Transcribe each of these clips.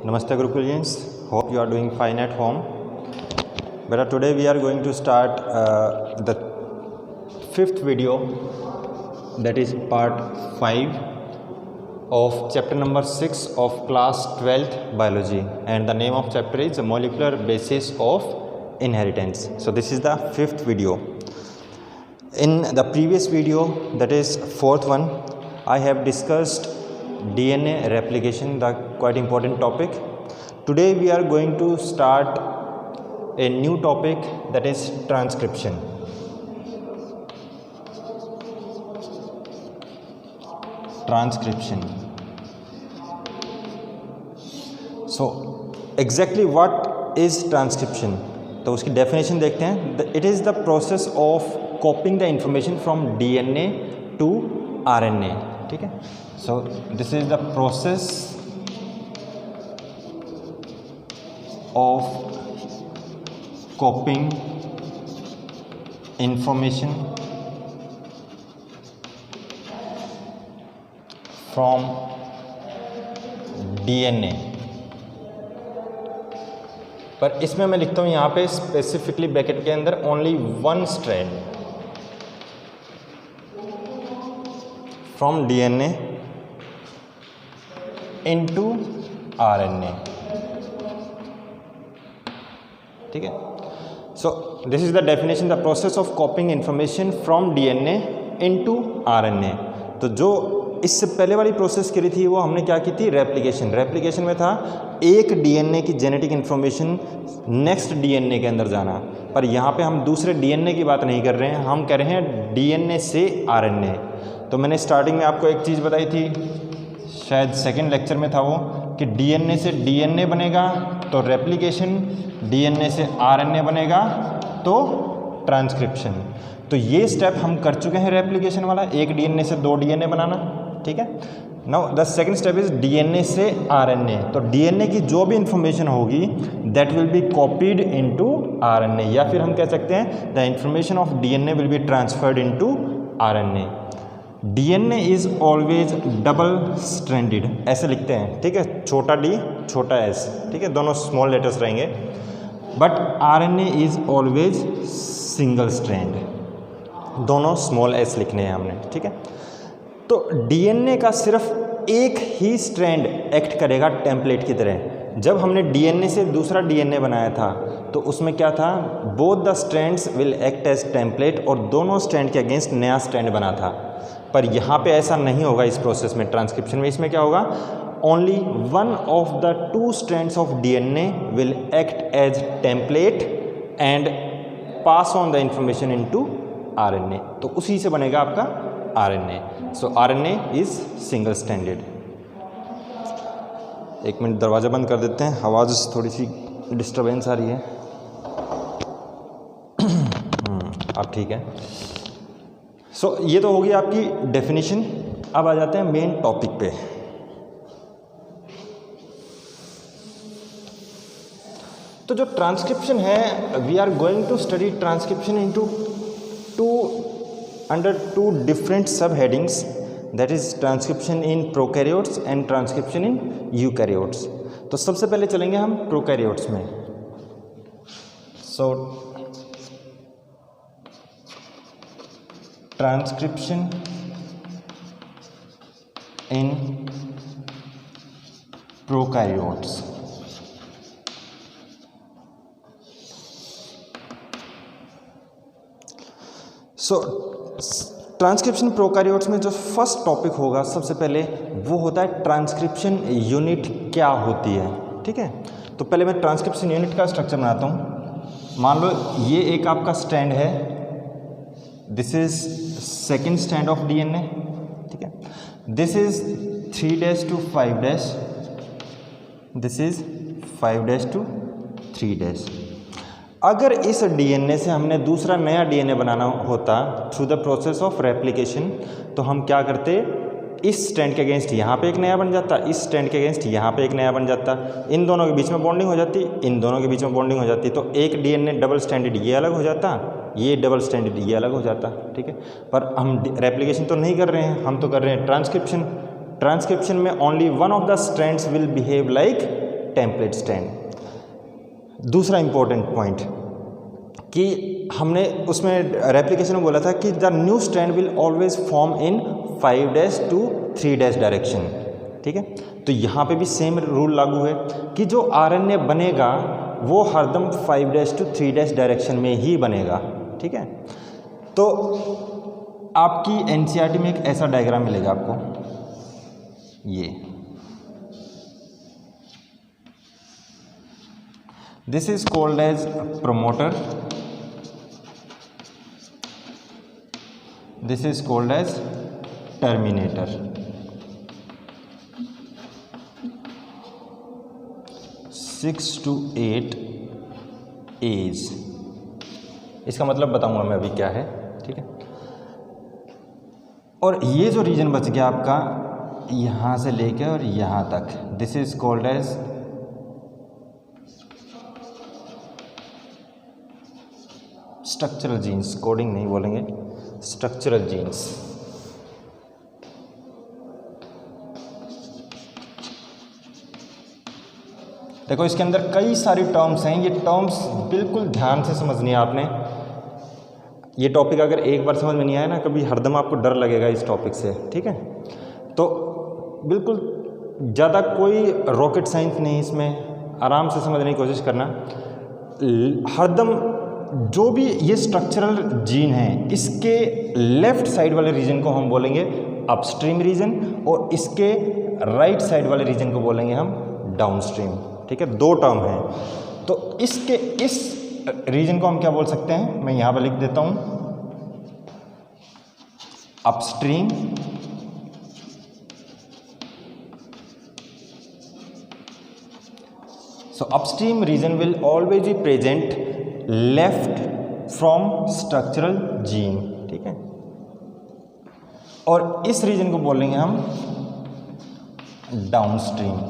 Namaste Gurukulians, hope you are doing fine at home. But today we are going to start the fifth video, that is part 5 of chapter number 6 of class 12th biology, and the name of chapter is molecular basis of inheritance. So this is the fifth video. In the previous video, that is fourth one, I have discussed DNA replication, the quite important topic. Today we are going to start a new topic, that is transcription. Transcription. So exactly what is transcription? तो उसकी definition देखते हैं. It is the process of copying the information from DNA to RNA. ठीक है. So this is the process of copying information from DNA. पर इसमें मैं लिखता हूँ यहाँ पे स्पेसिफिकली ब्रैकेट के अंदर only one strand from DNA into RNA. ठीक है. So this is the definition, the process of copying information from DNA into RNA. तो जो इससे पहले वाली प्रोसेस करी थी वो हमने क्या की थी, रेप्लिकेशन. रेप्लिकेशन में था एक DNA की जेनेटिक इन्फॉर्मेशन नेक्स्ट DNA के अंदर जाना, पर यहाँ पे हम दूसरे DNA की बात नहीं कर रहे हैं, हम कह रहे हैं DNA से RNA. तो मैंने स्टार्टिंग में आपको एक चीज़ बताई थी, शायद सेकेंड लेक्चर में था वो, कि DNA से DNA बनेगा तो रेप्लिकेशन, DNA से RNA बनेगा तो ट्रांसक्रिप्शन. तो ये स्टेप हम कर चुके हैं रेप्लिकेशन वाला, एक DNA से दो DNA बनाना. ठीक है. Now the second step is DNA से RNA. तो DNA की जो भी इंफॉर्मेशन होगी that will be copied into RNA, या फिर हम कह सकते हैं the information of DNA will be transferred into RNA. DNA is always double stranded, ऐसे लिखते हैं. ठीक है. छोटा d छोटा s, ठीक है, दोनों स्मॉल लेटर्स रहेंगे. But RNA is always single strand, दोनों स्मॉल s लिखने हैं हमने. ठीक है. तो DNA का सिर्फ एक ही स्ट्रैंड एक्ट करेगा टेम्पलेट की तरह. जब हमने DNA से दूसरा DNA बनाया था तो उसमें क्या था, both the strands will act as template, और दोनों स्ट्रैंड के अगेंस्ट नया स्ट्रैंड बना था. पर यहाँ पे ऐसा नहीं होगा इस प्रोसेस में, ट्रांसक्रिप्शन में. इसमें क्या होगा, only one of the two strands of DNA will act as template and pass on the information into RNA. तो उसी से बनेगा आपका RNA. So RNA is single stranded. एक मिनट दरवाज़ा बंद कर देते हैं, आवाज़ थोड़ी सी डिस्टर्बेंस आ रही है. अब ठीक है. सो ये तो होगी आपकी डेफिनेशन. अब आ जाते हैं मेन टॉपिक पे. तो जो ट्रांसक्रिप्शन है, we are going to study transcription into under two different subheadings, that is transcription in prokaryotes and transcription in eukaryotes. तो सबसे पहले चलेंगे हम प्रोकैरियोट्स में. So transcription in prokaryotes. So transcription prokaryotes में जो फर्स्ट टॉपिक होगा सबसे पहले वो होता है ट्रांसक्रिप्शन यूनिट क्या होती है. ठीक है. तो पहले मैं ट्रांसक्रिप्शन यूनिट का स्ट्रक्चर बनाता हूँ. मान लो ये एक आपका स्ट्रैंड है, this is second strand of DNA. ठीक है. This is 3' to 5', this is 5' to 3'. अगर इस DNA से हमने दूसरा नया DNA बनाना होता through the process of replication, तो हम क्या करते, इस स्ट्रैंड के अगेंस्ट यहाँ पे एक नया बन जाता, इस स्ट्रैंड के अगेंस्ट यहाँ पे एक नया बन जाता, इन दोनों के बीच में बॉन्डिंग हो जाती, इन दोनों के बीच में बॉन्डिंग हो जाती. तो एक DNA डबल स्ट्रैंडेड ये अलग हो जाता, ये डबल स्ट्रैंडेड ये अलग हो जाता. ठीक है. पर हम रेप्लिकेशन तो नहीं कर रहे हैं, हम तो कर रहे हैं ट्रांसक्रिप्शन. ट्रांसक्रिप्शन में only one of the strands will behave like template strand. दूसरा इंपॉर्टेंट पॉइंट कि हमने उसमें रेप्लिकेशन में बोला था कि the new strand will always form in 5' to 3' direction, ठीक है। तो यहाँ पे भी सेम रूल लागू है कि जो आरएनए बनेगा वो हरदम 5' to 3' डायरेक्शन में ही बनेगा, ठीक है। तो आपकी एनसीईआरटी में एक ऐसा डायग्राम मिलेगा आपको, ये this is called as promoter, this is called as terminator. 6 to 8 as, इसका मतलब बताऊंगा मैं अभी क्या है, ठीक है। और ये जो रीजन बच गया आपका यहाँ से लेकर और यहाँ तक, this is called as structural genes, coding नहीं बोलेंगे, स्ट्रक्चरल जीन्स। देखो इसके अंदर कई सारी टर्म्स हैं, ये टर्म्स बिल्कुल ध्यान से समझनी है आपने। ये टॉपिक अगर एक बार समझ में नहीं आया ना, कभी हरदम आपको डर लगेगा इस टॉपिक से, ठीक है। तो बिल्कुल ज़्यादा कोई रॉकेट साइंस नहीं इसमें, आराम से समझने की कोशिश करना। हरदम जो भी ये स्ट्रक्चरल जीन है, इसके लेफ्ट साइड वाले रीजन को हम बोलेंगे अपस्ट्रीम रीजन और इसके राइट साइड वाले रीजन को बोलेंगे हम डाउनस्ट्रीम, ठीक है। दो टर्म हैं। तो इसके इस रीजन को हम क्या बोल सकते हैं, मैं यहाँ पर लिख देता हूँ upstream so upstream region will always be present left from structural gene, ठीक है। और इस रीजन को बोलेंगे हम downstream.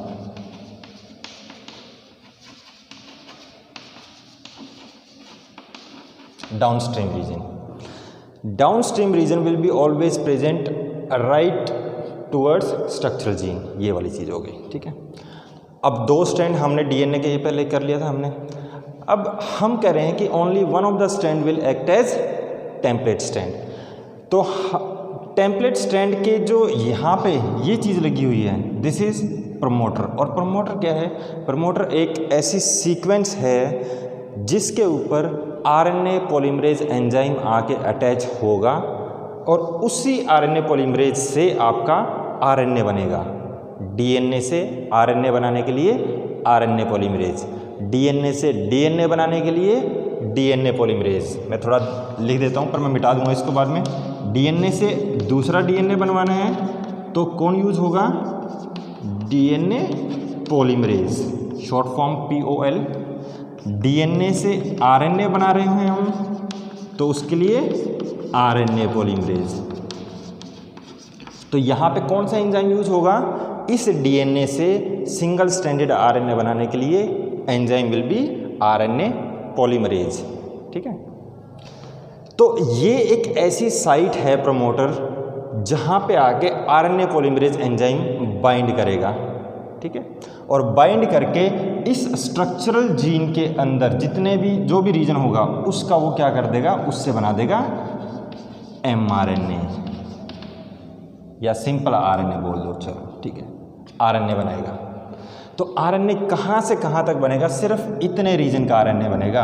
Downstream region, downstream region will be always present right towards structural gene, ये वाली चीज़ हो गई, ठीक है। अब दो स्ट्रैंड हमने डीएनए के ये पहले कर लिया था हमने। अब हम कह रहे हैं कि only one of the strand will act as template strand. तो टेम्पलेट स्ट्रैंड के जो यहाँ पे ये चीज़ लगी हुई है, दिस इज प्रमोटर। और प्रमोटर क्या है, प्रमोटर एक ऐसी सीक्वेंस है जिसके ऊपर आरएनए पॉलीमरेज एंजाइम आके अटैच होगा और उसी आरएनए पॉलीमरेज से आपका आरएनए बनेगा। डीएनए से आरएनए बनाने के लिए आरएनए पॉलीमरेज, डीएनए से डीएनए बनाने के लिए डीएनए पॉलीमरेज। मैं थोड़ा लिख देता हूँ पर मैं मिटा दूंगा इसको बाद में। डीएनए से दूसरा डीएनए बनवाना है तो कौन यूज होगा, DNA polymerase, short form POL। DNA से आरएनए बना रहे हैं हम तो उसके लिए आरएनए पॉलीमरेज। तो यहाँ पे कौन सा एंजाइम यूज होगा, इस डीएनए से सिंगल स्ट्रैंडेड आरएनए बनाने के लिए enzyme will be RNA polymerase, ठीक है। तो ये एक ऐसी साइट है प्रमोटर जहाँ पे आके आरएनए पॉलीमरेज एंजाइम बाइंड करेगा, ठीक है। और बाइंड करके इस स्ट्रक्चरल जीन के अंदर जितने भी जो भी रीजन होगा उसका वो क्या कर देगा, उससे बना देगा mRNA या सिंपल आरएनए बोल दो, चलो ठीक है, आरएनए बनाएगा। तो आरएनए कहाँ से कहाँ तक बनेगा, सिर्फ इतने रीजन का आरएनए बनेगा।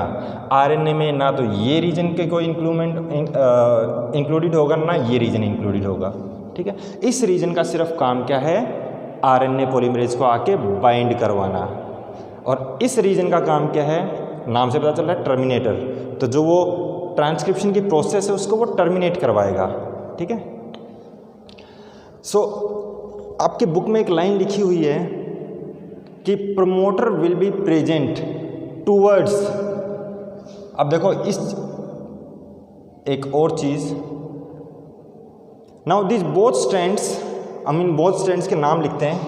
आरएनए में ना तो ये रीजन के कोई इंक्लूडेड होगा ना ये रीजन इंक्लूडेड होगा, ठीक है। इस रीजन का सिर्फ काम क्या है, आरएनए पॉलीमरेज को आके बाइंड करवाना। और इस रीजन का काम क्या है, नाम से पता चल रहा है टर्मिनेटर। तो जो वो ट्रांसक्रिप्शन की प्रोसेस है उसको वो टर्मिनेट करवाएगा, ठीक है। सो आपके बुक में एक लाइन लिखी हुई है कि promoter will be present towards. अब देखो इस एक और चीज, now this both strands, both strands के नाम लिखते हैं।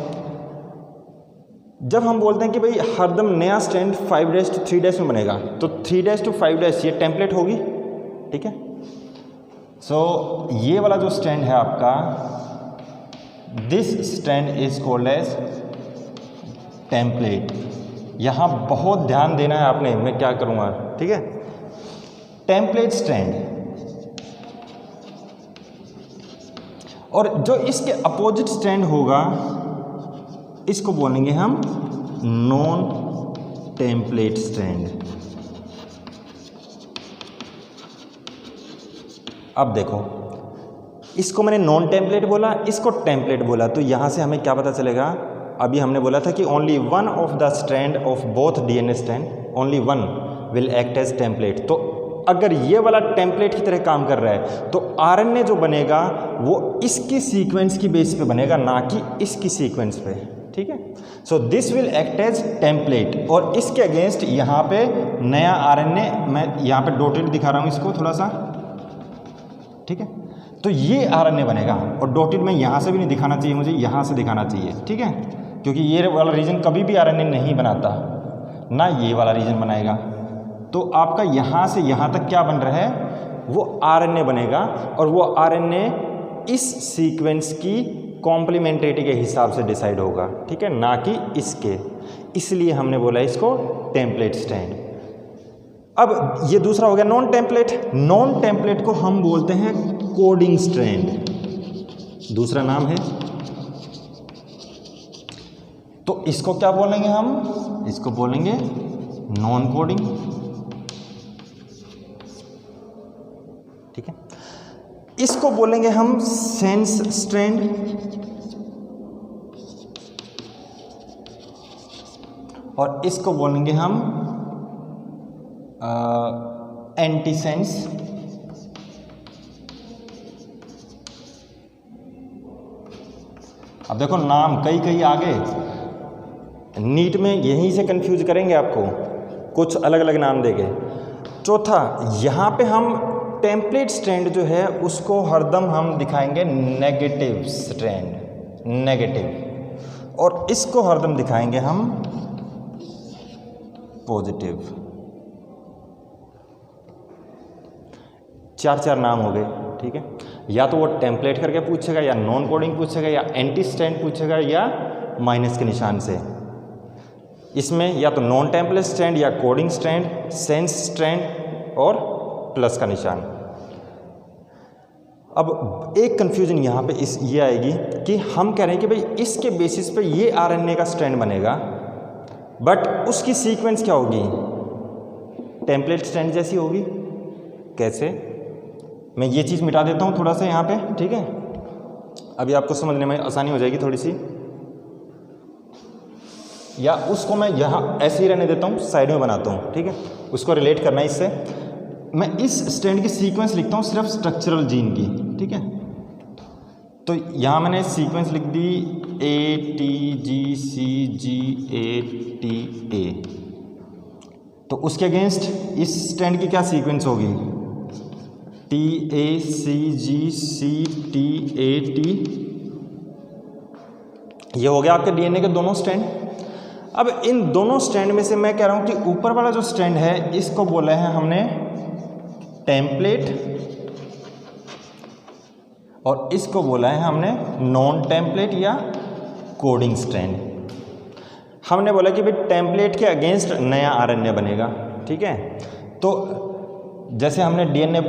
जब हम बोलते हैं कि भाई हरदम नया स्ट्रैंड 5' to 3' में बनेगा तो 3' to 5' ये टेम्पलेट होगी, ठीक है। सो ये वाला जो स्ट्रैंड है आपका, this strand is called as template. यहाँ बहुत ध्यान देना है आपने, मैं क्या करूँगा, ठीक है। टेम्पलेट स्ट्रैंड, और जो इसके अपोजिट स्ट्रैंड होगा इसको बोलेंगे हम नॉन टेम्पलेट स्ट्रैंड। अब देखो, इसको मैंने नॉन टेम्पलेट बोला, इसको टेम्पलेट बोला, तो यहाँ से हमें क्या पता चलेगा। अभी हमने बोला था कि only one of the strand of both DNA strand, only one will act as template. तो अगर ये वाला टेम्पलेट की तरह काम कर रहा है तो आरएनए जो बनेगा वो इसकी सीक्वेंस की बेस पे बनेगा, ना कि इसकी सीक्वेंस पे, ठीक है। So this will act as template, और इसके अगेंस्ट यहाँ पे नया आरएनए, मैं यहाँ पे डॉटेड दिखा रहा हूँ इसको थोड़ा सा, ठीक है। तो ये आरएनए बनेगा, और डॉटेड में यहाँ से भी नहीं दिखाना चाहिए मुझे, यहाँ से दिखाना चाहिए, ठीक है, क्योंकि ये वाला रीजन कभी भी आरएनए नहीं बनाता, ना ये वाला रीजन बनाएगा। तो आपका यहाँ से यहाँ तक क्या बन रहा है, वो आरएनए बनेगा, और वो आरएनए इस सीक्वेंस की कॉम्प्लीमेंट्रिटी के हिसाब से डिसाइड होगा, ठीक है, ना कि इसके। इसलिए हमने बोला इसको टेम्पलेट स्ट्रैंड। अब ये दूसरा हो गया नॉन टेम्पलेट। नॉन टेम्पलेट को हम बोलते हैं कोडिंग स्ट्रैंड, दूसरा नाम है। तो इसको क्या बोलेंगे हम, इसको बोलेंगे नॉन कोडिंग, ठीक है। इसको बोलेंगे हम सेंस स्ट्रैंड, और इसको बोलेंगे हम एंटीसेंस। अब देखो नाम कई कई आ गए, नीट में यहीं से कंफ्यूज करेंगे आपको, कुछ अलग अलग नाम देंगे। चौथा, यहाँ पे हम टेम्पलेट स्ट्रैंड जो है उसको हरदम हम दिखाएंगे नेगेटिव स्ट्रैंड, नेगेटिव, और इसको हरदम दिखाएंगे हम पॉजिटिव। चार चार नाम हो गए, ठीक है। या तो वो टेम्पलेट करके पूछेगा, या नॉन कोडिंग पूछेगा, या एंटी स्ट्रैंड पूछेगा, या माइनस के निशान से। इसमें या तो नॉन टेम्पलेट स्ट्रैंड, या कोडिंग स्ट्रैंड, सेंस स्ट्रैंड, और प्लस का निशान। अब एक कंफ्यूजन यहाँ पे ये आएगी कि हम कह रहे हैं कि भाई इसके बेसिस पे ये आरएनए का स्ट्रैंड बनेगा, बट उसकी सीक्वेंस क्या होगी, टेम्पलेट स्ट्रैंड जैसी होगी। कैसे, मैं ये चीज़ मिटा देता हूँ थोड़ा सा यहाँ पे, ठीक है, अभी आपको समझने में आसानी हो जाएगी थोड़ी सी। या उसको मैं यहाँ ऐसे ही रहने देता हूँ, साइड में बनाता हूँ, ठीक है, उसको रिलेट करना है इससे। मैं इस स्ट्रैंड की सीक्वेंस लिखता हूँ सिर्फ स्ट्रक्चरल जीन की, ठीक है। तो यहाँ मैंने सीक्वेंस लिख दी ATGCGATA। तो उसके अगेंस्ट इस स्ट्रैंड की क्या सीक्वेंस होगी, TACGCTAT। ये हो गया आपके डीएनए के दोनों स्ट्रैंड। अब इन दोनों स्ट्रैंड में से मैं कह रहा हूँ कि ऊपर वाला जो स्ट्रैंड है इसको बोला है हमने टेम्पलेट, और इसको बोला है हमने नॉन टेम्पलेट या कोडिंग स्ट्रैंड। हमने बोला कि भाई टेम्पलेट के अगेंस्ट नया आरएनए बनेगा, ठीक है। तो जैसे हमने डीएनए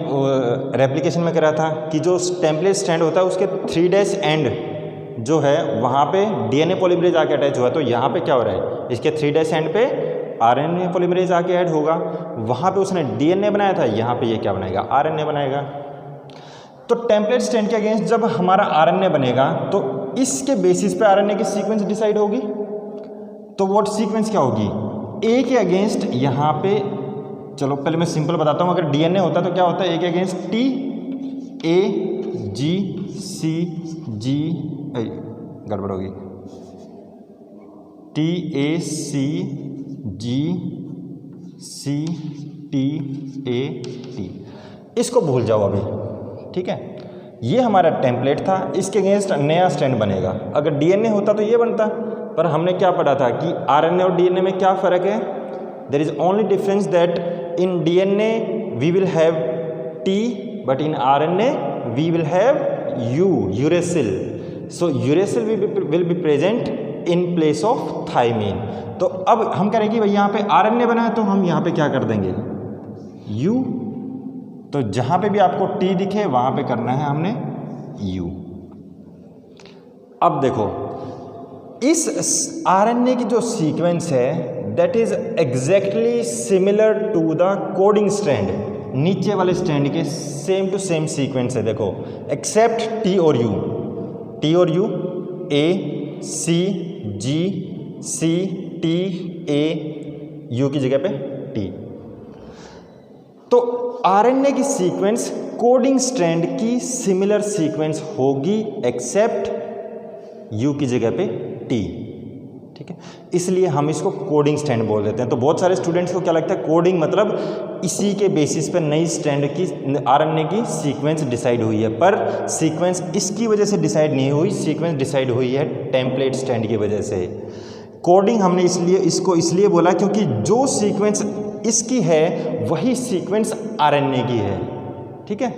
रेप्लिकेशन में करा था कि जो टेम्पलेट स्ट्रैंड होता है उसके 3' एंड जो है वहाँ पे डीएनए पॉलीमरेज आके अटैच हुआ है। तो यहाँ पे क्या हो रहा है, इसके 3' एंड पे आरएनए पॉलीमरेज आके ऐड होगा। वहाँ पे उसने डीएनए बनाया था, यहाँ पे ये क्या बनाएगा, आरएनए बनाएगा। तो टेम्पलेट स्ट्रैंड के अगेंस्ट जब हमारा आरएनए बनेगा तो इसके बेसिस पे आरएनए की सीक्वेंस डिसाइड होगी। तो वो सीक्वेंस क्या होगी, ए के अगेंस्ट यहाँ पे, चलो पहले मैं सिंपल बताता हूँ, अगर डीएनए होता तो क्या होता है, ए के अगेंस्ट TAGCG, गड़बड़ होगी, TACGCTAT, इसको भूल जाओ अभी, ठीक है। ये हमारा टेम्पलेट था, इसके अगेंस्ट नया स्ट्रैंड बनेगा। अगर डीएनए होता तो ये बनता, पर हमने क्या पढ़ा था कि आरएनए और डीएनए में क्या फ़र्क है, there is only difference that in DNA we will have T, but in RNA we will have U, uracil. So uracil will be present in place of thymine. तो अब हम कह रहे हैं कि भाई यहाँ पे आरएनए बना है, तो हम यहाँ पे क्या कर देंगे, यू। तो जहाँ पे भी आपको टी दिखे वहाँ पे करना है हमने यू। अब देखो इस आरएनए की जो सीक्वेंस है that is exactly similar to the coding strand, नीचे वाले स्ट्रैंड के सेम टू सेम सीक्वेंस है देखो, एक्सेप्ट टी और यू, टी और U, A C G C T A U की जगह पे टी। तो आरएनए की सीक्वेंस कोडिंग स्ट्रैंड की सिमिलर सीक्वेंस होगी एक्सेप्ट यू की जगह पे टी, ठीक है। इसलिए हम इसको कोडिंग स्ट्रैंड बोल देते हैं। तो बहुत सारे स्टूडेंट्स को क्या लगता है, कोडिंग मतलब इसी के बेसिस पर नई स्ट्रैंड की आरएनए की सीक्वेंस डिसाइड हुई है, पर सीक्वेंस इसकी वजह से डिसाइड नहीं हुई, सीक्वेंस डिसाइड हुई है टेम्पलेट स्ट्रैंड की वजह से। कोडिंग हमने इसलिए बोला क्योंकि जो सीक्वेंस इसकी है वही सीक्वेंस आरएनए की है, ठीक है।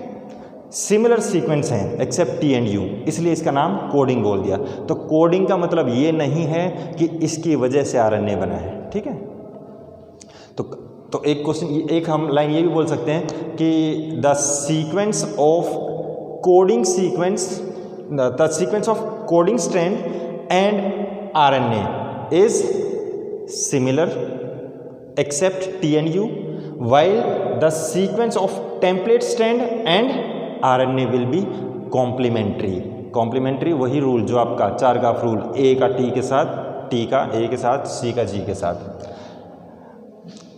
सिमिलर सीक्वेंस हैं एक्सेप्ट टी एंड यू, इसलिए इसका नाम कोडिंग बोल दिया। तो कोडिंग का मतलब ये नहीं है कि इसकी वजह से आरएनए बना है, ठीक है। तो एक क्वेश्चन, एक हम लाइन ये भी बोल सकते हैं कि the sequence of coding of coding strand and RNA is similar except T and U, while the sequence of template strand and RNA will be complementary। complementary वही रूल जो आपका 4 ग्राफ रूल, A का T के साथ, T का A के साथ, C का G के साथ।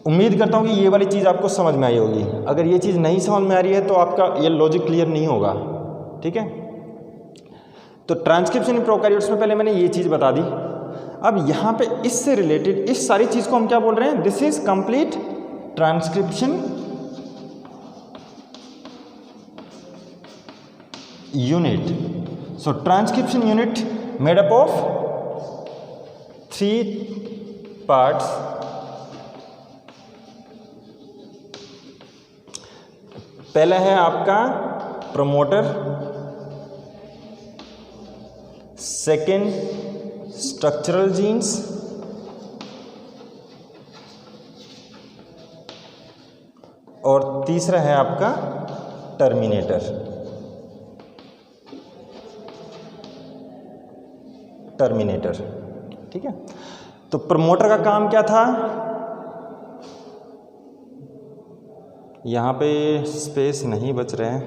उम्मीद करता हूँ कि ये वाली चीज़ आपको समझ में आई होगी। अगर ये चीज़ नहीं समझ में आ रही है तो आपका ये लॉजिक क्लियर नहीं होगा, ठीक है। तो ट्रांसक्रिप्शन इन प्रोकैरियोट्स में पहले मैंने ये चीज़ बता दी। अब यहाँ पे इससे रिलेटेड इस सारी चीज़ को हम क्या बोल रहे हैं, this is complete transcription unit. So transcription unit made up of 3 parts. पहला है आपका प्रमोटर, सेकेंड स्ट्रक्चरल जीन्स, और तीसरा है आपका टर्मिनेटर। ठीक है। तो प्रमोटर का काम क्या था, यहाँ पे स्पेस नहीं बच रहे हैं,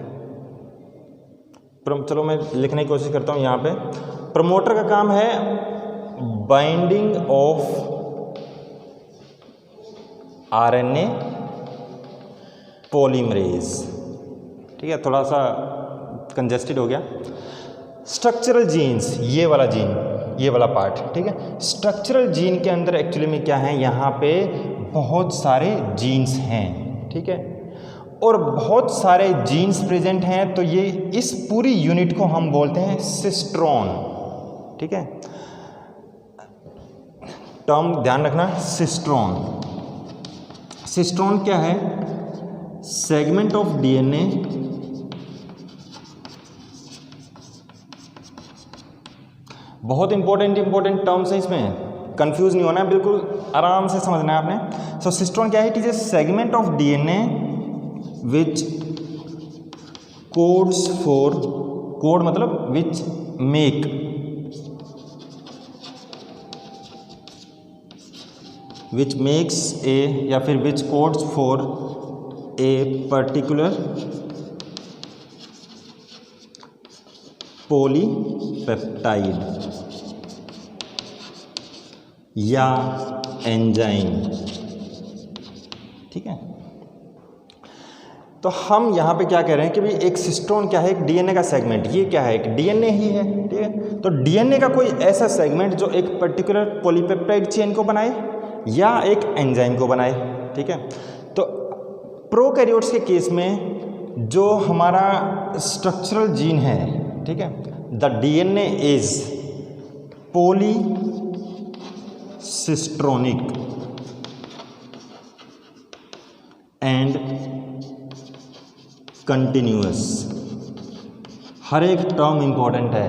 चलो मैं लिखने की कोशिश करता हूँ। यहाँ पे प्रमोटर का काम है बाइंडिंग ऑफ आरएनए पॉलीमरेज, ठीक है, थोड़ा सा कंजेस्टेड हो गया। स्ट्रक्चरल जीन्स, ये वाला जीन, ये वाला पार्ट, ठीक है। स्ट्रक्चरल जीन के अंदर एक्चुअली में क्या है, यहाँ पे बहुत सारे जीन्स हैं, ठीक है, और बहुत सारे जीन्स प्रेजेंट हैं। तो ये इस पूरी यूनिट को हम बोलते हैं सिस्ट्रॉन, ठीक है। टर्म ध्यान रखना, सिस्ट्रॉन। सिस्ट्रॉन क्या है, सेगमेंट ऑफ डीएनए बहुत इंपॉर्टेंट टर्म्स है, इसमें कंफ्यूज नहीं होना है, बिल्कुल आराम से समझना है आपने। सो सिस्ट्रॉन क्या है, it is a segment of DNA which codes for, code मतलब which make which makes a या फिर which codes for a particular polypeptide या एंजाइम, ठीक है। तो हम यहाँ पे क्या कह रहे हैं कि भाई एक सिस्ट्रॉन क्या है, एक डीएनए का सेगमेंट, ये क्या है, एक डीएनए ही है, ठीक है। तो डीएनए का कोई ऐसा सेगमेंट जो एक पर्टिकुलर पॉलीपेप्टाइड चेन को बनाए या एक एंजाइम को बनाए, ठीक है। तो प्रोकैरियोट्स के केस में जो हमारा स्ट्रक्चरल जीन है, ठीक है, the DNA is polycistronic and continuous. हर एक टर्म इंपॉर्टेंट है।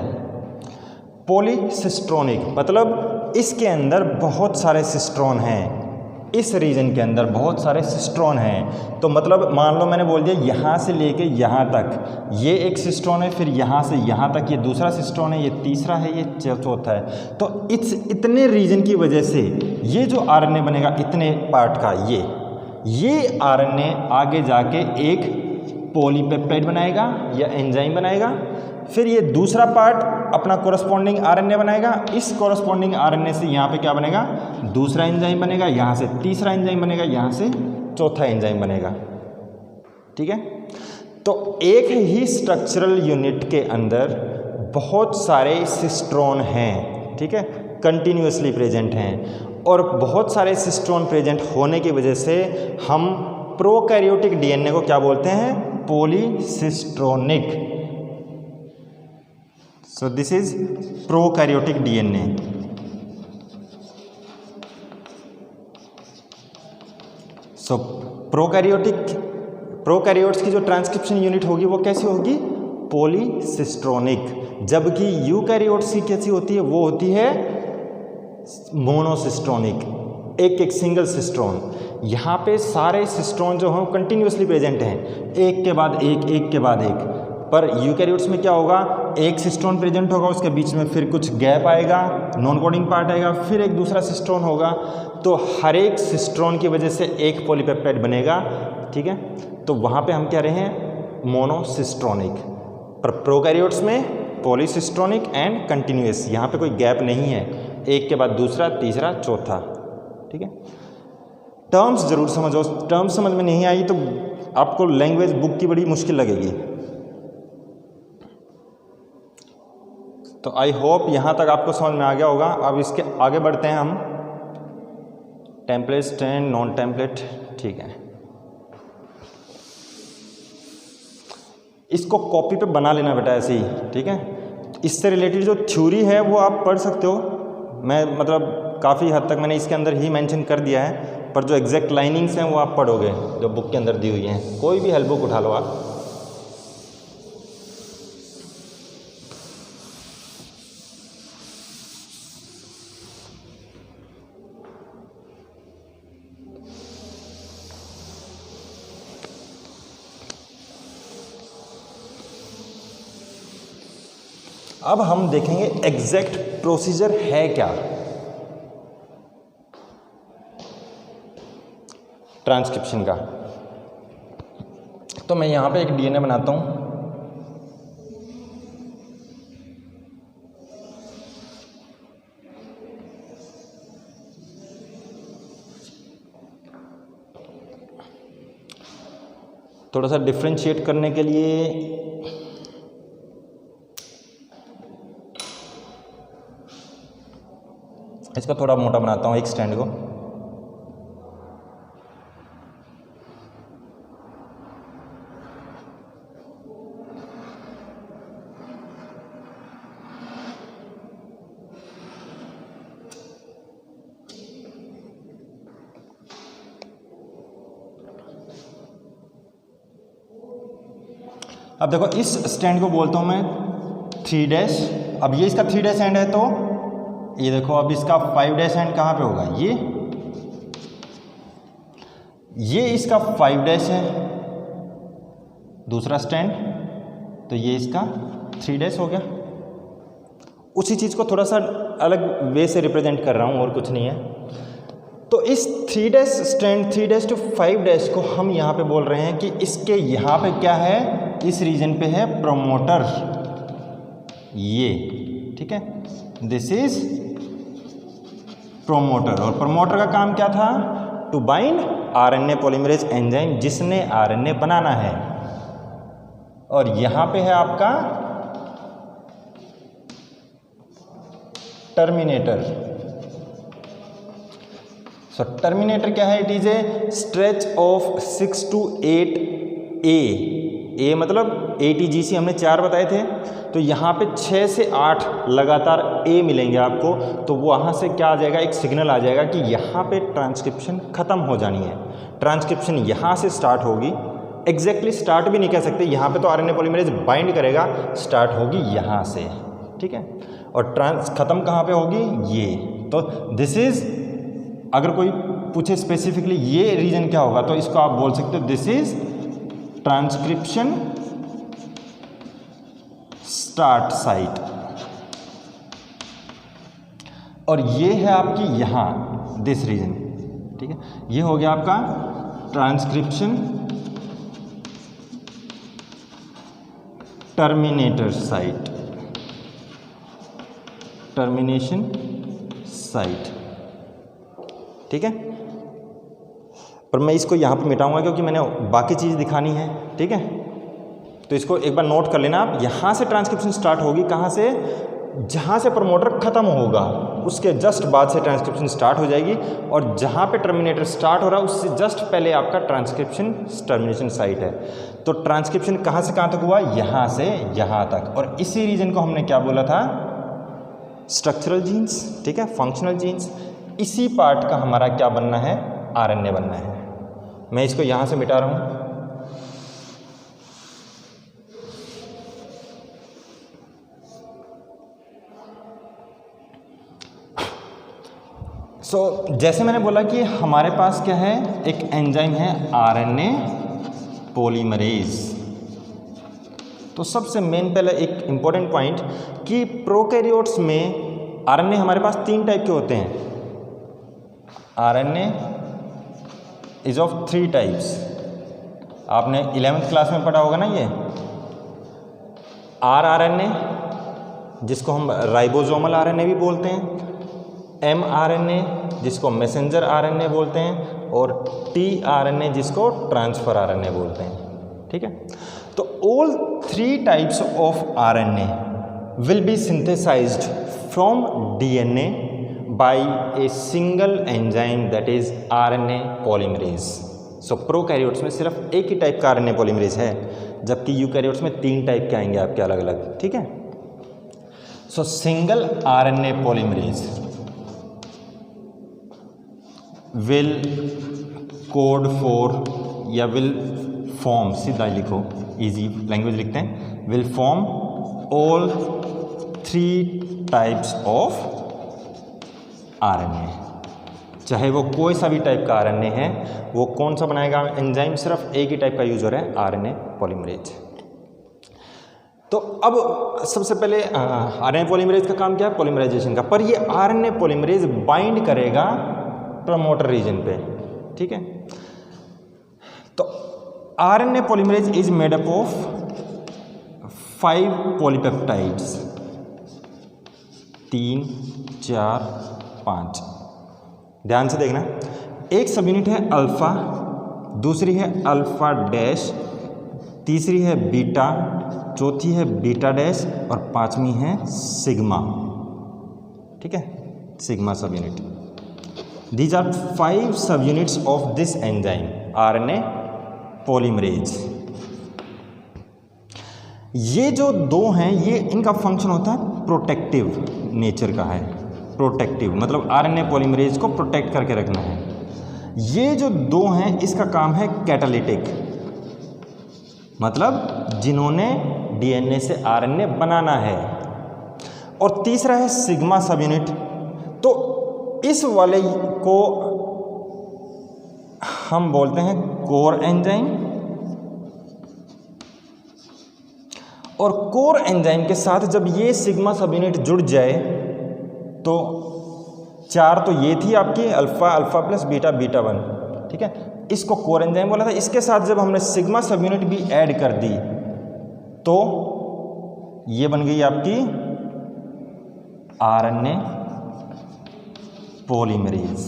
पॉलीसिस्ट्रोनिक मतलब इसके अंदर बहुत सारे सिस्ट्रॉन हैं, इस रीजन के अंदर बहुत सारे सिस्ट्रॉन हैं। तो मतलब मान लो मैंने बोल दिया यहाँ से लेके यहाँ तक ये एक सिस्ट्रॉन है, फिर यहाँ से यहाँ तक ये दूसरा सिस्ट्रॉन है, ये तीसरा है, ये चौथा है। तो इतने रीजन की वजह से ये जो आरएनए बनेगा इतने पार्ट का, ये आरएनए आगे जाके एक पॉलीपेप्टाइड बनाएगा या एंजाइम बनाएगा, फिर ये दूसरा पार्ट अपना कोरस्पॉन्डिंग आरएनए बनाएगा, इस कोरस्पॉन्डिंग आरएनए से यहाँ पे क्या बनेगा, दूसरा एंजाइम बनेगा, यहाँ से तीसरा एंजाइम बनेगा, यहाँ से चौथा एंजाइम बनेगा। ठीक है, तो एक ही स्ट्रक्चरल यूनिट के अंदर बहुत सारे सिस्ट्रॉन हैं, ठीक है, कंटिन्यूसली प्रेजेंट हैं, और बहुत सारे सिस्ट्रॉन प्रेजेंट होने की वजह से हम प्रोकैरियोटिक डीएनए को क्या बोलते हैं, पॉलीसिस्ट्रोनिक। So this is prokaryotic DNA. So prokaryotes की जो ट्रांसक्रिप्शन यूनिट होगी वो कैसी होगी, पॉलीसिस्ट्रोनिक, जबकि यूकैरियोट्स की कैसी होती है, वो होती है मोनोसिस्ट्रोनिक, एक सिंगल सिस्ट्रॉन। यहाँ पे सारे सिस्ट्रॉन जो हैं कंटिन्यूसली प्रेजेंट हैं, एक के बाद एक के बाद एक। पर यूकैरियोट्स में क्या होगा, एक सिस्ट्रॉन प्रेजेंट होगा, उसके बीच में फिर कुछ गैप आएगा, नॉन कोडिंग पार्ट आएगा, फिर एक दूसरा सिस्ट्रॉन होगा, तो हर एक सिस्ट्रॉन की वजह से एक पॉलीपेप्टाइड बनेगा। ठीक है, तो वहाँ पे हम कह रहे हैं मोनोसिस्ट्रोनिक। पर प्रोकैरियोट्स में पॉलीसिस्ट्रोनिक एंड कंटिन्यूअस, यहाँ पे कोई गैप नहीं है, एक के बाद दूसरा, तीसरा, चौथा। ठीक है, टर्म्स जरूर समझो, टर्म्स समझ में नहीं आई तो आपको लैंग्वेज बुक की बड़ी मुश्किल लगेगी। तो आई होप यहाँ तक आपको समझ में आ गया होगा। अब इसके आगे बढ़ते हैं हम, टेम्पलेट, स्टैंड, नॉन टेम्पलेट। ठीक है, इसको कॉपी पे बना लेना बेटा ऐसे ही। ठीक है, इससे रिलेटेड जो थ्योरी है वो आप पढ़ सकते हो, मैं मतलब काफ़ी हद तक मैंने इसके अंदर ही मेंशन कर दिया है, पर जो एग्जैक्ट लाइनिंग्स हैं वो आप पढ़ोगे जो बुक के अंदर दी हुई हैं। कोई भी हेल्प बुक उठा लो आप। अब हम देखेंगे एग्जैक्ट प्रोसीजर है क्या ट्रांसक्रिप्शन का। तो मैं यहाँ पे एक डीएनए बनाता हूँ। थोड़ा सा डिफ्रेंशिएट करने के लिए इसका थोड़ा मोटा बनाता हूँ, एक स्टैंड को। अब देखो इस स्टैंड को बोलता हूँ मैं 3'। अब ये इसका 3' एंड है, तो ये देखो अब इसका 5' एंड कहाँ पे होगा, ये इसका 5' है दूसरा स्टैंड, तो ये इसका 3' हो गया। उसी चीज़ को थोड़ा सा अलग वे से रिप्रेजेंट कर रहा हूँ, और कुछ नहीं है। तो इस 3' स्टैंड 3' टू 5' को हम यहाँ पे बोल रहे हैं कि इसके यहाँ पे क्या है, इस रीजन पे है प्रोमोटर, ये। ठीक है, दिस इज प्रोमोटर। और प्रोमोटर का काम क्या था, to bind RNA polymerase enzyme, जिसने आरएनए बनाना है। और यहां पे है आपका टर्मिनेटर। सो टर्मिनेटर क्या है, it is A stretch of 6 to 8 ए मतलब ATGC हमने 4 बताए थे, तो यहाँ पे 6 से 8 लगातार ए मिलेंगे आपको। तो वहाँ से क्या आ जाएगा, एक सिग्नल आ जाएगा कि यहाँ पे ट्रांसक्रिप्शन ख़त्म हो जानी है। ट्रांसक्रिप्शन यहाँ से स्टार्ट होगी, एग्जैक्टली स्टार्ट भी नहीं कह सकते, यहाँ पे तो आरएनए पॉलीमरेज बाइंड करेगा, स्टार्ट होगी यहाँ से। ठीक है। और ट्रांस खत्म कहाँ पे होगी, ये। तो दिस इज, अगर कोई पूछे स्पेसिफिकली ये रीजन क्या होगा, तो इसको आप बोल सकते हो this is transcription start site. और ये है आपकी यहाँ दिस रीजन, ठीक है। ये हो गया आपका transcription terminator site, termination site, ठीक है। पर मैं इसको यहाँ पे मिटाऊंगा क्योंकि मैंने बाकी चीज़ दिखानी है, ठीक है। तो इसको एक बार नोट कर लेना आप। यहाँ से ट्रांसक्रिप्शन स्टार्ट होगी, कहाँ से, जहाँ से प्रमोटर ख़त्म होगा उसके जस्ट बाद से ट्रांसक्रिप्शन स्टार्ट हो जाएगी। और जहाँ पे टर्मिनेटर स्टार्ट हो रहा है उससे जस्ट पहले आपका ट्रांसक्रिप्शन टर्मिनेशन साइट है। तो ट्रांसक्रिप्शन कहाँ से कहाँ तक हुआ, यहाँ से यहाँ तक। और इसी रीजन को हमने क्या बोला था, स्ट्रक्चरल जीन्स, ठीक है, फंक्शनल जीन्स। इसी पार्ट का हमारा क्या बनना है, आरएनए बनना है। मैं इसको यहाँ से मिटा रहा हूँ। जैसे मैंने बोला कि हमारे पास क्या है, एक एंजाइम है आरएनए पॉलीमरेज। तो सबसे मेन पहले एक इम्पॉर्टेंट पॉइंट कि प्रोकैरियोट्स में आरएनए हमारे पास 3 टाइप के होते हैं। RNA is of 3 types. आपने 11th क्लास में पढ़ा होगा ना ये आरएनए, जिसको हम राइबोसोमल आरएनए भी बोलते हैं, mRNA जिसको मैसेंजर आरएनए बोलते हैं, और tRNA जिसको ट्रांसफर आरएनए बोलते हैं, ठीक है। तो all 3 types of RNA will be synthesized from DNA by a single enzyme that is RNA polymerase. So prokaryotes में सिर्फ एक ही टाइप का आरएनए पॉलीमरेज है, जबकि यूकैरियोट्स में 3 टाइप के आएंगे आपके अलग अलग, ठीक है। सो single RNA polymerase will code for, या विल फॉर्म, सीधा लिखो, इजी लैंग्वेज लिखते हैं, will form all 3 types of RNA. चाहे वो कोई सा भी टाइप का आरएनए है, वो कौन सा बनाएगा एंजाइम, सिर्फ एक ही टाइप का यूज हो रहा है, आरएनए पॉलीमरेज। तो अब सबसे पहले आरएनए पॉलीमरेज का काम क्या है, पॉलीमराइजेशन का। पर ये आरएनए पॉलीमरेज बाइंड करेगा प्रमोटर रीजन पे, ठीक है। तो RNA polymerase is made up of 5 polypeptides, 3, 4, 5। ध्यान से देखना, एक सब यूनिट है अल्फा, दूसरी है अल्फा डैश, तीसरी है बीटा, चौथी है बीटा डैश, और 5वीं है सिग्मा, ठीक है, सिग्मा सब unit. These are 5 subunits of this enzyme RNA polymerase। ये जो 2 हैं, ये इनका फंक्शन होता है प्रोटेक्टिव नेचर का है। प्रोटेक्टिव मतलब आरएनए पॉलीमरेज को प्रोटेक्ट करके रखना है। ये जो 2 हैं, इसका काम है कैटालिटिक, मतलब जिन्होंने डीएनए से आरएनए बनाना है। और तीसरा है सिग्मा सब यूनिट। तो इस वाले को हम बोलते हैं कोर एंजाइम, और कोर एंजाइम के साथ जब ये सिग्मा सब यूनिट जुड़ जाए, तो 4 तो ये थी आपकी alpha, alpha plus beta, beta 1, ठीक है, इसको कोर एंजाइम बोला था। इसके साथ जब हमने सिग्मा सब यूनिट भी ऐड कर दी, तो ये बन गई आपकी आरएनए पॉलीमरेज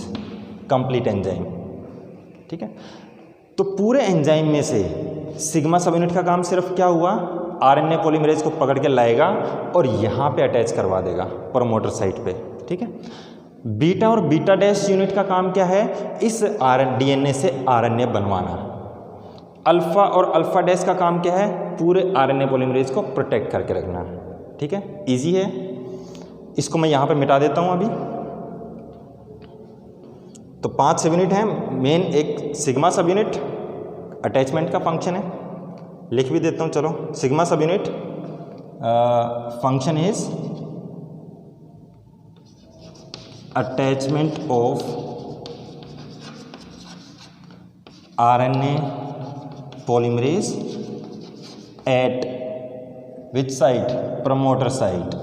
कंप्लीट एंजाइम, ठीक है। तो पूरे एंजाइम में से सिग्मा सब यूनिट का काम सिर्फ क्या हुआ, आरएनए पॉलीमरेज को पकड़ के लाएगा और यहाँ पे अटैच करवा देगा प्रमोटर साइट पे, ठीक है। बीटा और बीटा डैश यूनिट का काम क्या है, इस डीएनए से आरएनए बनवाना। अल्फा और अल्फा डैश का काम क्या है, पूरे आरएनए पॉलीमरेज को प्रोटेक्ट करके रखना, ठीक है। इजी है, इसको मैं यहाँ पे मिटा देता हूँ अभी। तो 5 सब यूनिट हैं मेन। एक सिग्मा सब यूनिट अटैचमेंट का फंक्शन है, लिख भी देता हूँ, चलो। सिग्मा सब unit function is attachment of RNA polymerase at which site? Promoter site.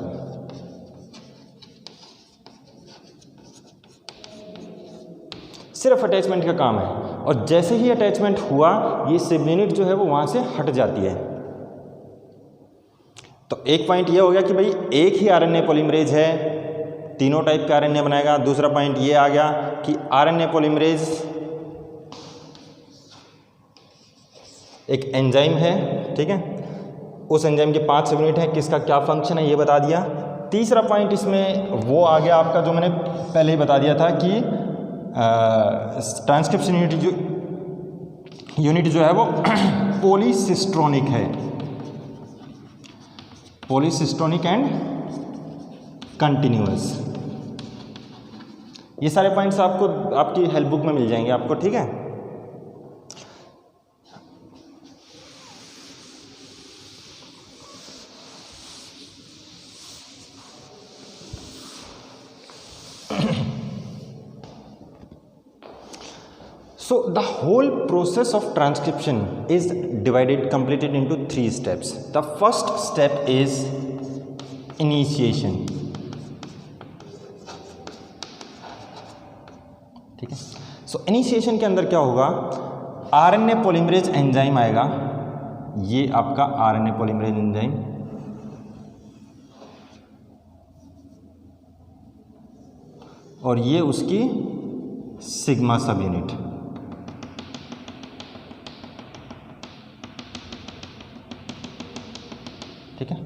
सिर्फ अटैचमेंट का काम है, और जैसे ही अटैचमेंट हुआ ये सब यूनिट जो है वो वहां से हट जाती है। तो एक पॉइंट ये हो गया कि भाई एक ही RNA पॉलीमरेज है, तीनों टाइप का RNA बनाएगा। दूसरा पॉइंट ये आ गया कि RNA पॉलीमरेज एक एंजाइम है, ठीक है, उस एंजाइम के 5 सब यूनिट है, किसका क्या फंक्शन है ये बता दिया। तीसरा पॉइंट इसमें वो आ गया आपका जो मैंने पहले ही बता दिया था कि ट्रांसक्रिप्शन यूनिट जो है वो पॉलीसिस्ट्रोनिक है, पॉलीसिस्ट्रोनिक एंड कंटिन्यूअस। ये सारे पॉइंट्स आपको आपकी हेल्प बुक में मिल जाएंगे आपको, ठीक है। So the whole process of transcription is completed into 3 steps. The first step is initiation. ठीक है, सो इनिशिएशन के अंदर क्या होगा, RNA पॉलीमरेज एंजाइम आएगा, ये आपका RNA पॉलीमरेज एंजाइम, और ये उसकी सिग्मा सब यूनिट, ठीक है।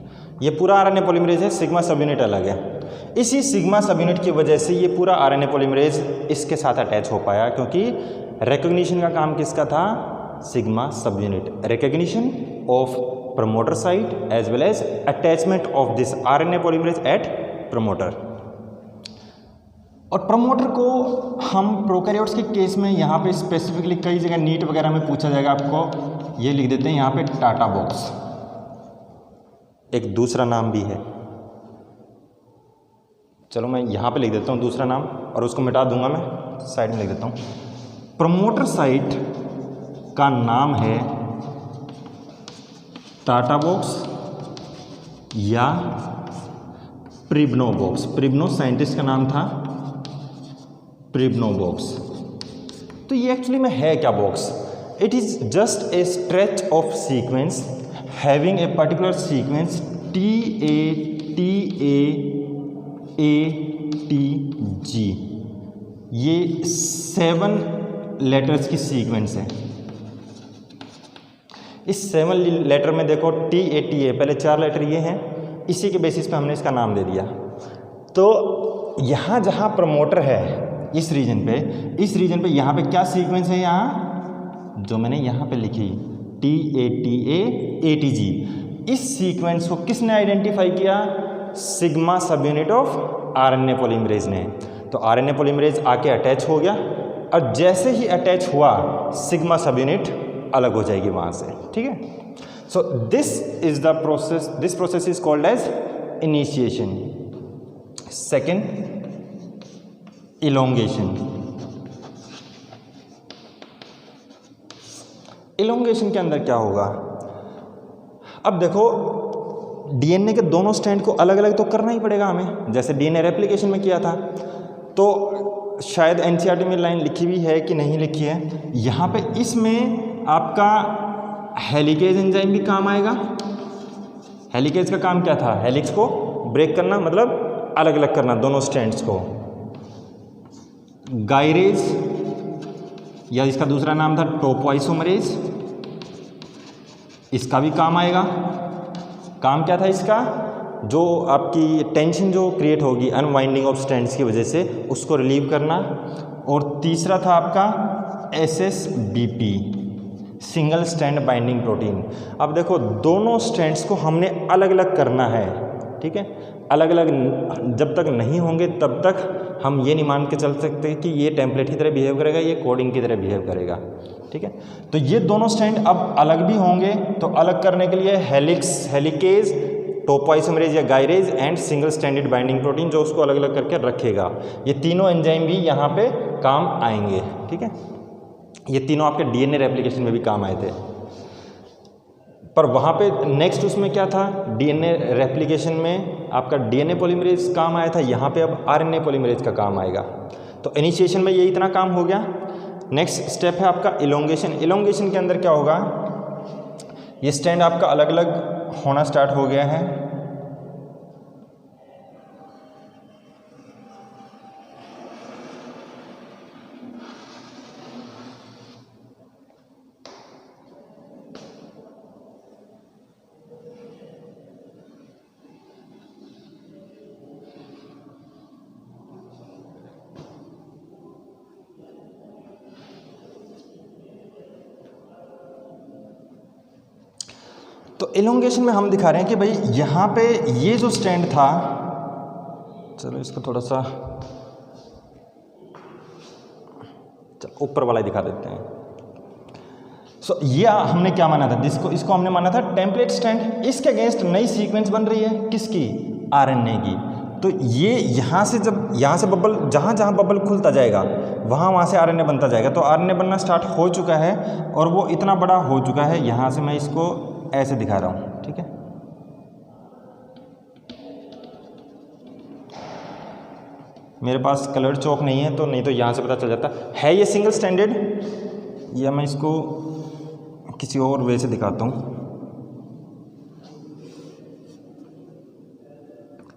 ये पूरा RNA पॉलीमरेज है, सिग्मा सब यूनिट अलग है। इसी सिग्मा सब यूनिट की वजह से ये पूरा RNA पॉलीमरेज इसके साथ अटैच हो पाया, क्योंकि रिकॉग्निशन का काम किसका था, sigma subunit, recognition of promoter site as well as attachment of this RNA polymerase at promoter. और प्रमोटर को हम प्रोकैरियोट्स के केस में यहाँ पे स्पेसिफिकली कई जगह नीट वगैरह में पूछा जाएगा आपको, ये लिख देते हैं यहाँ पे टाटा बॉक्स, एक दूसरा नाम भी है, चलो मैं यहाँ पे लिख देता हूँ दूसरा नाम, और उसको मिटा दूंगा, मैं साइड में लिख देता हूँ। प्रमोटर साइट का नाम है टाटा बॉक्स या प्रिब्नो बॉक्स, प्रिब्नो साइंटिस्ट का नाम था, प्रिब्नो बॉक्स। तो ये एक्चुअली में है क्या box, it is just a stretch of sequence having a particular sequence TATAATG, ये 7 लेटर्स की सीक्वेंस है। इस 7 लेटर में देखो TATA पहले 4 लेटर ये हैं, इसी के बेसिस पे हमने इसका नाम दे दिया। तो यहाँ जहाँ प्रमोटर है इस रीजन पे यहाँ पे क्या सीक्वेंस है, यहाँ जो मैंने यहाँ पे लिखी TATAATG, इस सीक्वेंस को किसने आइडेंटिफाई किया, सिग्मा सब यूनिट ऑफ RNA पॉलीमरेज ने। तो RNA पॉलीमरेज आके अटैच हो गया, और जैसे ही अटैच हुआ सिग्मा सब यूनिट अलग हो जाएगी वहाँ से, ठीक है। So this is the process, this process is called as initiation. Second, elongation. Elongation के अंदर क्या होगा, अब देखो DNA के दोनों स्ट्रैंड को अलग अलग तो करना ही पड़ेगा हमें, जैसे DNA रेप्लिकेशन में किया था। तो शायद NCERT में लाइन लिखी हुई है कि नहीं लिखी है, यहाँ पे इसमें आपका हेलिकेज एंजाइम भी काम आएगा। हेलिकेज का काम क्या था, हेलिक्स को ब्रेक करना, मतलब अलग अलग करना दोनों स्ट्रैंड्स को। गायरेज या इसका दूसरा नाम था टोपोआइसोमरेज, इसका भी काम आएगा। काम क्या था इसका, जो आपकी टेंशन जो क्रिएट होगी अनवाइंडिंग ऑफ स्ट्रैंड्स की वजह से, उसको रिलीव करना। और तीसरा था आपका SSBP, single strand binding protein. अब देखो दोनों स्ट्रैंड्स को हमने अलग अलग करना है, ठीक है। अलग अलग जब तक नहीं होंगे तब तक हम ये नहीं मान के चल सकते कि ये टेम्पलेट की तरह बिहेव करेगा, ये कोडिंग की तरह बिहेव करेगा, ठीक है। तो ये दोनों स्ट्रैंड अब अलग भी होंगे, तो अलग करने के लिए हेलिकेज, टोपोइसोमरेज या gyrase and single stranded binding protein, जो उसको अलग अलग करके रखेगा। ये तीनों एंजाइम भी यहाँ पे काम आएंगे, ठीक है। ये तीनों आपके डीएनए रेप्लिकेशन में भी काम आए थे, पर वहाँ पे नेक्स्ट उसमें क्या था, डीएनए रेप्लिकेशन में आपका डीएनए पॉलीमरेज काम आया था, यहाँ पे अब आरएनए पॉलीमरेज का काम आएगा। तो इनिशिएशन में ये इतना काम हो गया। नेक्स्ट स्टेप है आपका इलोंगेशन। इलोंगेशन के अंदर क्या होगा, ये स्ट्रैंड आपका अलग अलग होना स्टार्ट हो गया है। तो इलोंगेशन में हम दिखा रहे हैं कि भाई यहाँ पे ये जो स्ट्रैंड था, चलो इसको थोड़ा सा ऊपर वाला दिखा देते हैं। सो ये हमने क्या माना था, इसको हमने माना था टेम्पलेट स्ट्रैंड। इसके अगेंस्ट नई सीक्वेंस बन रही है, किसकी, आरएनए की। तो ये यहाँ से जब यहाँ से बबल, जहाँ जहाँ बबल खुलता जाएगा वहाँ से आरएनए बनता जाएगा। तो आरएनए बनना स्टार्ट हो चुका है और वो इतना बड़ा हो चुका है। यहाँ से मैं इसको ऐसे दिखा रहा हूँ, ठीक है। मेरे पास कलर चौक नहीं है, तो नहीं तो यहाँ से पता चल जाता है ये सिंगल स्टैंडर्ड, या मैं इसको किसी और वे से दिखाता हूँ।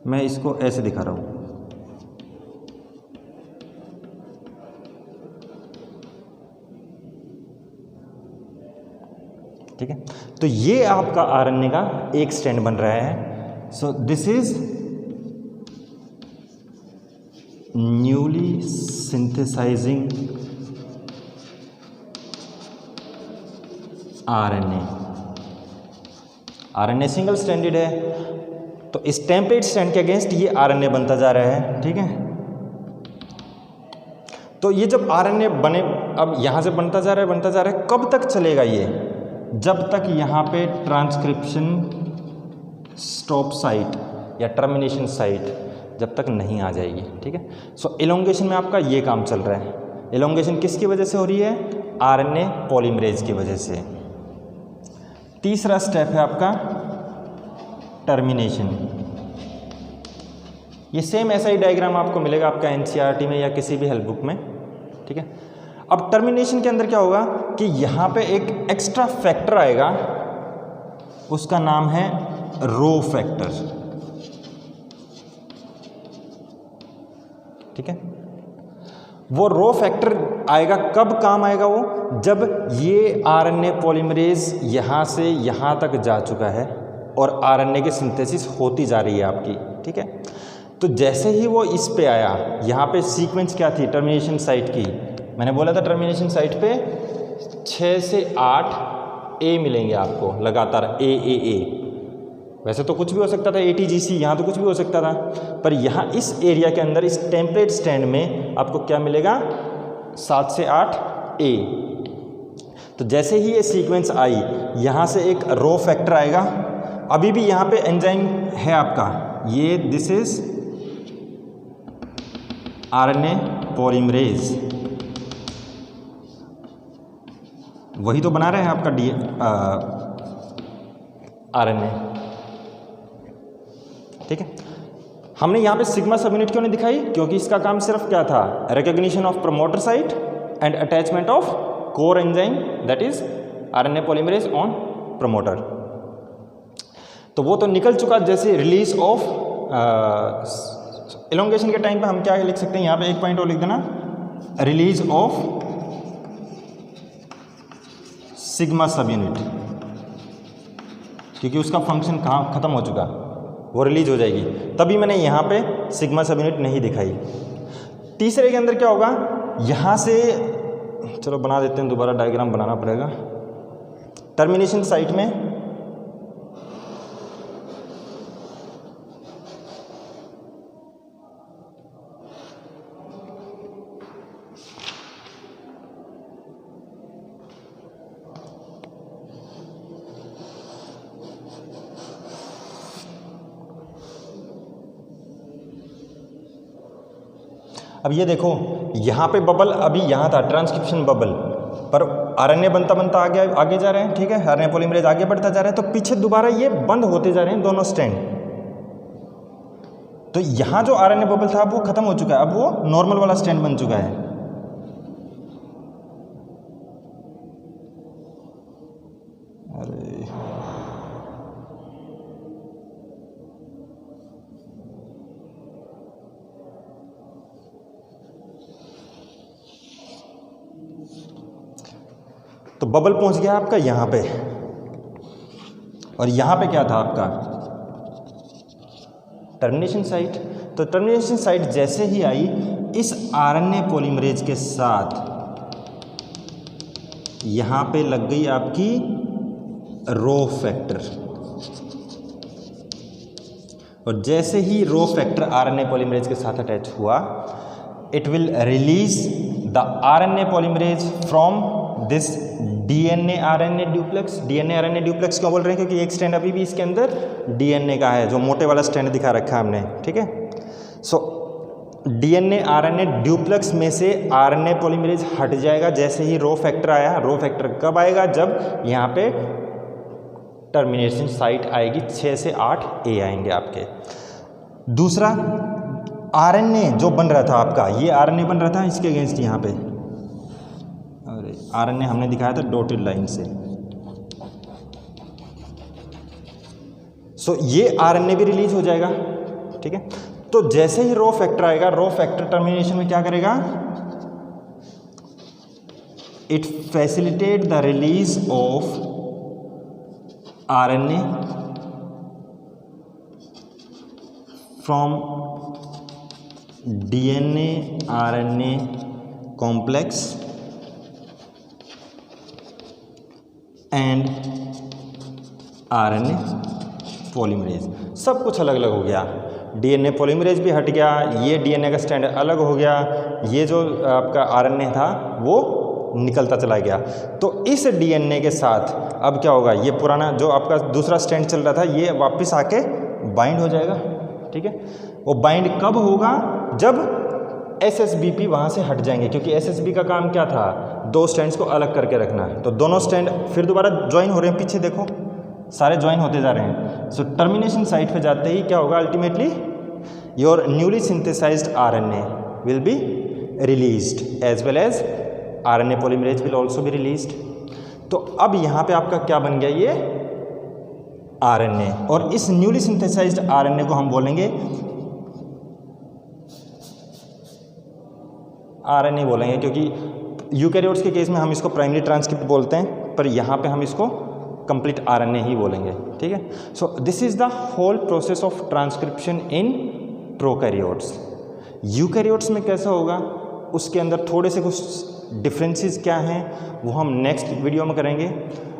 मैं इसको ऐसे दिखा रहा हूँ, ठीक है। तो ये आपका आरएनए का एक स्ट्रैंड बन रहा है। So this is newly synthesising RNA. RNA single stranded है, तो इस टेम्पलेट स्ट्रैंड के अगेंस्ट ये आरएनए बनता जा रहा है, ठीक है। तो ये जब आरएनए बने, अब यहां से बनता जा रहा है, कब तक चलेगा ये, जब तक यहाँ पे ट्रांसक्रिप्शन स्टॉप साइट या टर्मिनेशन साइट जब तक नहीं आ जाएगी, ठीक है। सो इलोंगेशन में आपका ये काम चल रहा है। इलोंगेशन किसकी वजह से हो रही है, आरएनए पॉलीमरेज की वजह से। तीसरा स्टेप है आपका टर्मिनेशन। ये सेम ऐसा ही डायग्राम आपको मिलेगा आपका एनसीईआरटी में या किसी भी हेल्प बुक में, ठीक है। अब टर्मिनेशन के अंदर क्या होगा कि यहाँ पे एक एक्स्ट्रा फैक्टर आएगा, उसका नाम है रो फैक्टर, ठीक है। वो रो फैक्टर आएगा, कब काम आएगा वो, जब ये आरएनए पॉलीमरेज यहाँ से यहाँ तक जा चुका है और आरएनए की सिंथेसिस होती जा रही है आपकी, ठीक है। तो जैसे ही वो इस पे आया, यहाँ पे सीक्वेंस क्या थी, टर्मिनेशन साइट की, मैंने बोला था टर्मिनेशन साइट पे 6 से 8 ए मिलेंगे आपको लगातार, ए। वैसे तो कुछ भी हो सकता था, ATGC, यहाँ तो कुछ भी हो सकता था, पर यहाँ इस एरिया के अंदर इस टेम्पलेट स्टैंड में आपको क्या मिलेगा, 7 से 8 ए। तो जैसे ही ये सीक्वेंस आई, यहाँ से एक रो फैक्टर आएगा। अभी भी यहाँ पे एंजाइम है आपका, ये दिस इज आरएनए पॉलीमरेज, वही तो बना रहे हैं आपका आरएनए, ठीक है। हमने यहाँ पे सिग्मा सब यूनिट क्यों नहीं दिखाई, क्योंकि इसका काम सिर्फ क्या था, recognition of promoter site and attachment of core enzyme that is RNA polymerase on promoter. तो वो तो निकल चुका। जैसे रिलीज ऑफ इलोंगेशन के टाइम पे हम क्या लिख सकते हैं, यहाँ पे एक पॉइंट और लिख देना, रिलीज ऑफ सिग्मा सब यूनिट, क्योंकि उसका फंक्शन कहाँ खत्म हो चुका, वो रिलीज हो जाएगी। तभी मैंने यहाँ पे सिग्मा सब यूनिट नहीं दिखाई। तीसरे के अंदर क्या होगा, यहाँ से चलो बना देते हैं, दोबारा डायग्राम बनाना पड़ेगा। टर्मिनेशन साइट में अब ये देखो यहाँ पे बबल अभी यहाँ था ट्रांसक्रिप्शन बबल, पर आरएनए बनता बनता आगे जा रहे हैं, ठीक है, आरएनए पॉलीमरेज आगे बढ़ता जा रहा है, तो पीछे दोबारा ये बंद होते जा रहे हैं दोनों स्ट्रैंड। तो यहाँ जो आरएनए बबल था वो खत्म हो चुका है, अब वो नॉर्मल वाला स्ट्रैंड बन चुका है। अरे तो बबल पहुंच गया आपका यहाँ पे, और यहाँ पे क्या था आपका टर्मिनेशन साइट। तो टर्मिनेशन साइट जैसे ही आई, इस आरएनए पॉलीमरेज के साथ यहाँ पे लग गई आपकी रो फैक्टर, और जैसे ही रो फैक्टर आरएनए पॉलीमरेज के साथ अटैच हुआ, it will release the RNA polymerase from this DNA RNA duplex. DNA RNA duplex क्यों बोल रहे हैं? क्योंकि एक स्ट्रैंड अभी भी इसके अंदर डीएनए का है, जो मोटे वाला स्ट्रैंड दिखा रखा है हमने, ठीक है। सो डीएनए आरएनए ड्यूप्लेक्स में से आरएनए पॉलीमरेज हट जाएगा जैसे ही रो फैक्टर आया। रो फैक्टर कब आएगा? जब यहाँ पे टर्मिनेशन साइट आएगी, 6 से 8 ए आएंगे आपके। दूसरा, आरएनए जो बन रहा था आपका, ये आरएनए बन रहा था इसके अगेंस्ट यहाँ पे, अरे आरएनए हमने दिखाया था डॉटेड लाइन से। सो ये आरएनए भी रिलीज हो जाएगा, ठीक है। तो जैसे ही रो फैक्टर आएगा, रो फैक्टर टर्मिनेशन में क्या करेगा? It facilitate the release of RNA from DNA RNA complex and RNA polymerase. सब कुछ अलग अलग हो गया, डीएनए पॉलीमरेज भी हट गया, ये डीएनए का स्ट्रैंड अलग हो गया, ये जो आपका आरएनए था वो निकलता चला गया। तो इस डीएनए के साथ अब क्या होगा? ये पुराना जो आपका दूसरा स्ट्रैंड चल रहा था, ये वापस आके बाइंड हो जाएगा, ठीक है। वो बाइंड कब होगा? जब एसएसबीपी वहाँ से हट जाएंगे, क्योंकि एसएसबी का काम क्या था? दो स्ट्रैंड्स को अलग करके रखना है। तो दोनों स्ट्रैंड फिर दोबारा ज्वाइन हो रहे हैं, पीछे देखो सारे ज्वाइन होते जा रहे हैं। सो टर्मिनेशन साइट पे जाते ही क्या होगा? Ultimately your newly synthesized RNA will be released as well as RNA polymerase will also be released. तो अब यहाँ पे आपका क्या बन गया? ये आरएनए, और इस न्यूली सिंथेसाइज्ड आरएनए को हम बोलेंगे आरएनए बोलेंगे, क्योंकि यूकैरियोट्स के केस में हम इसको प्राइमरी ट्रांसक्रिप्ट बोलते हैं, पर यहाँ पे हम इसको कंप्लीट आरएनए ही बोलेंगे, ठीक है। So this is the whole process of transcription in prokaryotes. Eukaryotes में कैसा होगा, उसके अंदर थोड़े से कुछ डिफरेंसेस क्या हैं वो हम नेक्स्ट वीडियो में करेंगे।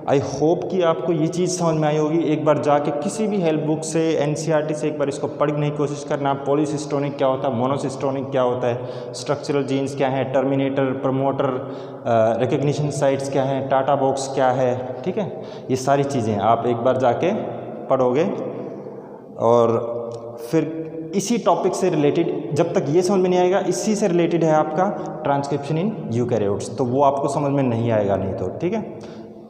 आई होप कि आपको ये चीज़ समझ में आई होगी। एक बार जाके किसी भी हेल्प बुक से, एनसीईआरटी से एक बार इसको पढ़ने की कोशिश करना। पॉलीसिस्टोनिक क्या होता है, मोनोसिस्टोनिक क्या होता है, स्ट्रक्चरल जीन्स क्या है, टर्मिनेटर, प्रमोटर, रिकग्निशन साइट्स क्या है, टाटा बॉक्स क्या है, ठीक है। ये सारी चीज़ें आप एक बार जाके पढ़ोगे, और फिर इसी टॉपिक से रिलेटेड, जब तक ये समझ में नहीं आएगा, इसी से रिलेटेड है आपका ट्रांसक्रिप्शन इन यूकैरियोट्स, तो वो आपको समझ में नहीं आएगा नहीं तो, ठीक है।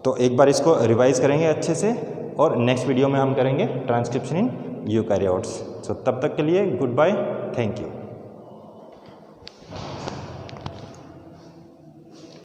तो एक बार इसको रिवाइज करेंगे अच्छे से, और नेक्स्ट वीडियो में हम करेंगे ट्रांसक्रिप्शन इन यूकैरियोट्स। सो तब तक के लिए गुड बाय, थैंक यू।